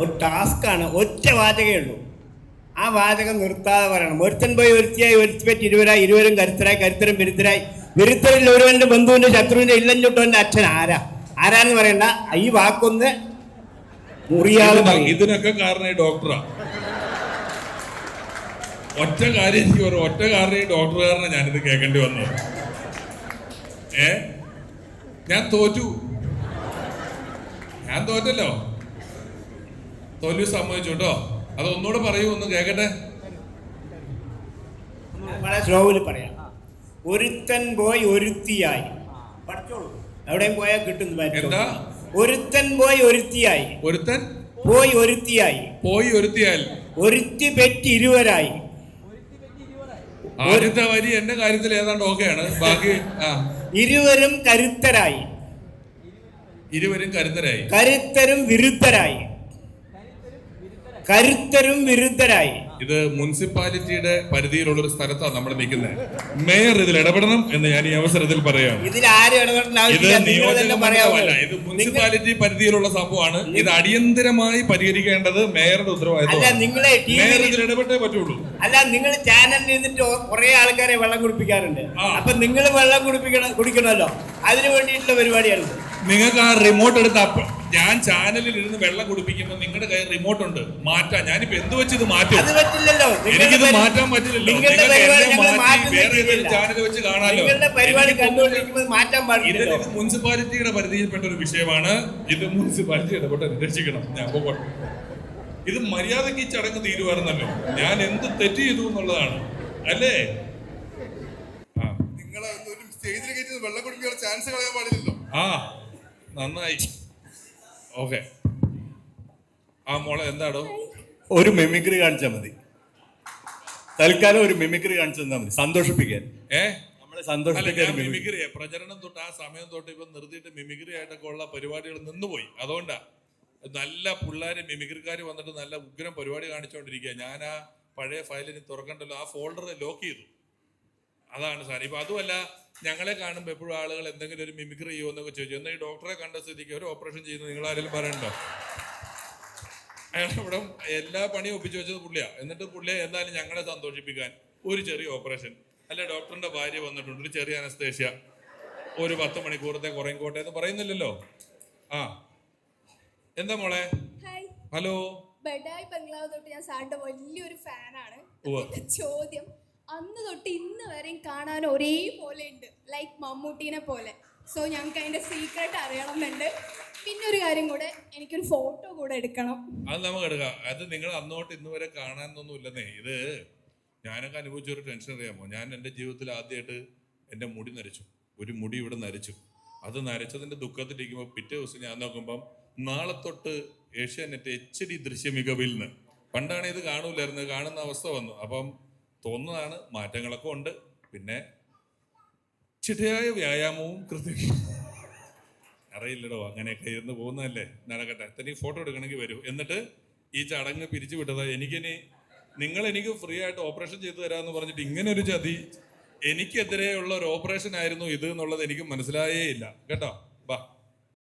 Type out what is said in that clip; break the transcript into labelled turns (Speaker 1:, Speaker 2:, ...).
Speaker 1: ഒരു ടാസ്ക്കാണ്. ഒറ്റ വാചകമേ ഉള്ളൂ. ആ വാചകം നിർത്താതെ പറയണം. ഒരുത്തൻ പോയി ഒരുത്തിയായി, ഒരുത്തി പറ്റി ഇരുവരായി, ഇരുവരും കരുത്തരായി, കരുത്തരും വിരുദ്ധരായി, വിരുദ്ധരിൽ ഒരുവന്റെ ബന്ധുവിന്റെ ശത്രുവിന്റെ ഇല്ലഞ്ചൊട്ടവന്റെ അച്ഛൻ ആരാന്ന് പറയണ്ട. ഈ വാക്കൊന്ന് മുറിയാതെ
Speaker 2: ഇതിനൊക്കെ കാരണം ഡോക്ടറാ. ഒറ്റ കാര്യം എനിക്ക് പറയും, ഒറ്റ കാരണം ഈ ഡോക്ടറുകാരനെ ഞാനിത് കേൾക്കേണ്ടി വന്നത്. ഞാൻ തോറ്റല്ലോ. തോൽവി സമ്മതിച്ചു കേട്ടോ. അതൊന്നുകൂടെ പറയൂ, ഒന്ന് കേക്കട്ടെ.
Speaker 1: വളരെ സ്ലോവിൽ പറയാം. ഒരുത്തൻ പോയി ഒരുത്തിയായി. പഠിച്ചോളൂ, എവിടെയും പോയാൽ കിട്ടും.
Speaker 2: എന്താ?
Speaker 1: ഒരുത്തൻ പോയി ഒരുത്തിയായി.
Speaker 2: ഒരുത്തൻ
Speaker 1: പോയി ഒരുത്തിയായി.
Speaker 2: പോയി ഒരുത്തിയാൽ
Speaker 1: ഒരുത്തി പെറ്റി ഇരുവരായി.
Speaker 2: ആദ്യത്തെ വരി എന്റെ കാര്യത്തിൽ ഏതാണ്ട് ഓക്കെയാണ്. ബാക്കി
Speaker 1: ഇരുവരും കരുത്തരായി.
Speaker 2: ഇരുവരും കരുത്തരായി.
Speaker 1: കരുത്തരും വിരുദ്ധരായി. കരുത്തരും വിരുദ്ധരായി.
Speaker 2: ഇത് മുനിസിപ്പാലിറ്റിയുടെ പരിധിയിലുള്ള ഒരു സ്ഥലത്താണ് നമ്മൾ നിൽക്കുന്നത്. മേയർ ഇതിൽ ഇടപെടണം എന്ന് ഞാൻ ഈ അവസരത്തിൽ പറയാം.
Speaker 1: ഇതിൽ ആരും ഇടപെടേണ്ട ആവശ്യമില്ല.
Speaker 2: ഇത് മുനിസിപ്പാലിറ്റി പരിധിയിലുള്ള സംഭവമാണ്. ഇത് അടിയന്തരമായി പരിഹരിക്കേണ്ടത് മേയറുടെ ഉത്തരവാദിത്വം. മേയർ ഇതിൽ ഇടപെട്ടേ പറ്റുള്ളൂ.
Speaker 1: അല്ല, നിങ്ങൾ ചാനലിൽ നിന്നിട്ട് കുറെ ആൾക്കാരെ വെള്ളം കുടിപ്പിക്കാറുണ്ട്. അപ്പൊ നിങ്ങൾ വെള്ളം കുടിക്കണമല്ലോ, അതിനു വേണ്ടിയിട്ടുള്ള പരിപാടിയാണ്.
Speaker 2: നിങ്ങൾക്ക് ആ റിമോട്ട് എടുത്ത് ഞാൻ ചാനലിൽ ഇരുന്ന് വെള്ളം കുടിപ്പിക്കുമ്പോൾ നിങ്ങളുടെ കയ്യിൽ റിമോട്ട് ഉണ്ട്, മാറ്റാം. ഞാനിപ്പോ എന്ത് വെച്ച് ഇത് മാറ്റും? എനിക്കിത് മാറ്റാൻ പറ്റില്ലല്ലോ. ചാനൽ വെച്ച് കാണാലോ. ഇത് മുനിസിപ്പാലിറ്റിയുടെ പരിധിയിൽപ്പെട്ട ഒരു വിഷയമാണ്. ഇത് മുനിസിപ്പാലിറ്റി ഇടപെട്ട് നിരീക്ഷിക്കണം. ഞാൻ പോകട്ടെ. ഇത് മര്യാദക്ക് ഈ ചടങ്ങ് തീരുമാനമല്ലോ. ഞാൻ എന്ത് തെറ്റ് ചെയ്തു എന്നുള്ളതാണ് അല്ലേ?
Speaker 3: നിങ്ങളെ സ്റ്റേജിൽ കയറ്റി വെള്ളം കുടിക്കാനുള്ള ചാൻസ് കളയാൻ പാടില്ലല്ലോ.
Speaker 2: നന്നായി. ഓക്കെ. മോളെ എന്താടോ?
Speaker 3: ഒരു മിമിക്രി കാണിച്ചാൽ മതി. തൽക്കാലം ഒരു മിമിക്രി കാണിച്ചു തന്നാൽ മതി, സന്തോഷിപ്പിക്കാൻ. നമ്മളെ സന്തോഷിപ്പിക്കാൻ.
Speaker 2: മിമിക്രി പ്രചരണം തൊട്ട് ആ സമയം തൊട്ട് ഇപ്പൊ നിർത്തിയിട്ട് മിമിക്രി ആയിട്ടൊക്കെ ഉള്ള പരിപാടികൾ നിന്നുപോയി. അതുകൊണ്ടാ നല്ല പിള്ളേര് മിമിക്രിക്കാർ വന്നിട്ട് നല്ല ഉഗ്രം പരിപാടി കാണിച്ചുകൊണ്ടിരിക്കുക. ഞാൻ ആ പഴയ ഫയലിന് തുറക്കണ്ടല്ലോ, ആ ഫോൾഡർ ലോക്ക് ചെയ്തു. അതാണ് സാർ. ഇപ്പൊ അതുമല്ല, ഞങ്ങളെ കാണുമ്പോൾ എപ്പോഴും ആളുകൾ എന്തെങ്കിലും ഒരു മിമിക്രി ചെയ്യുമോ എന്നൊക്കെ ചോദിച്ചു. എന്നാൽ ഈ ഡോക്ടറെ കണ്ട സ്ഥിതിക്ക് ഒരു ഓപ്പറേഷൻ ചെയ്യുന്നത് നിങ്ങൾ ആരെങ്കിലും പറയണ്ടോ? അയാൾ ഇവിടെ എല്ലാ പണിയും ഒപ്പിച്ചു വെച്ചത് പുള്ളിയാ. എന്നിട്ട് പുള്ളിയെ എന്തായാലും ഞങ്ങളെ സന്തോഷിപ്പിക്കാൻ ഒരു ചെറിയ ഓപ്പറേഷൻ. അല്ല, ഡോക്ടറിന്റെ ഭാര്യ വന്നിട്ടുണ്ട്, ഒരു ചെറിയ അനസ്തേഷ്യ, ഒരു 10 മണിക്കൂറത്തെ കുറയും കോട്ടെ എന്ന് പറയുന്നില്ലല്ലോ. എന്താ മോളെ? ഹലോ.
Speaker 4: ബഡായി ബംഗ്ലാവ് തൊട്ട് ഞാൻ സാറിന്റെ വലിയൊരു ഫാനാണ്. ചോദ്യം, അന്ന് തൊട്ട് ഇന്ന് വരെയും കാണാൻ ഒരേപോലെ ഉണ്ട്, ലൈക്ക് മമ്മൂട്ടീനെ പോലെ. സോ ഞങ്ങൾക്ക് അതിന്റെ സീക്രട്ട് അറിയണമെന്നുണ്ട്. പിന്നെ ഒരു കാര്യം കൂടെ, എനിക്കൊരു ഫോട്ടോ കൂടെ എടുക്കണം.
Speaker 2: അത് നമുക്ക് എടുക്കാം. അത് നിങ്ങൾ അന്നോട്ട് ഇന്ന് വരെ കാണാനൊന്നും ഇല്ലെന്നേ. ഇത് ഞാനൊക്കെ അനുഭവിച്ചൊരു ടെൻഷൻ അറിയാമോ? ഞാൻ എൻ്റെ ജീവിതത്തിൽ ആദ്യമായിട്ട് എൻ്റെ മുടി നരച്ചു. ഒരു മുടി ഇവിടെ നരച്ചു. അത് നരച്ചതിൻ്റെ ദുഃഖത്തിലിരിക്കുമ്പോൾ പിറ്റേ ദിവസം ഞാൻ നോക്കുമ്പം നാളെ തൊട്ട് ഏഷ്യാനെറ്റ് HD ദൃശ്യമികവിൽ നിന്ന്, പണ്ടാണ് ഇത് കാണൂലായിരുന്നു, കാണുന്ന അവസ്ഥ വന്നു. അപ്പം തോന്നുന്നതാണ്, മാറ്റങ്ങളൊക്കെ ഉണ്ട്. പിന്നെ ചിട്ടയായ വ്യായാമവും അറിയില്ലടോ, അങ്ങനെയൊക്കെ ഇരുന്ന് പോകുന്നതല്ലേ. നടക്കട്ടെ. തനിക്ക് ഫോട്ടോ എടുക്കണമെങ്കിൽ വരൂ. എന്നിട്ട് ഈ ചടങ്ങ് പിരിച്ചു വിട്ടതാ. എനിക്ക് ഫ്രീ ആയിട്ട് ഓപ്പറേഷൻ ചെയ്തു തരാമെന്ന് പറഞ്ഞിട്ട് ഇങ്ങനെ ഒരു ചതി, എനിക്കെതിരെയുള്ള ഒരു ഓപ്പറേഷൻ ആയിരുന്നു ഇത് എന്നുള്ളത് എനിക്ക് മനസ്സിലായേ ഇല്ല കേട്ടോ. ബാ.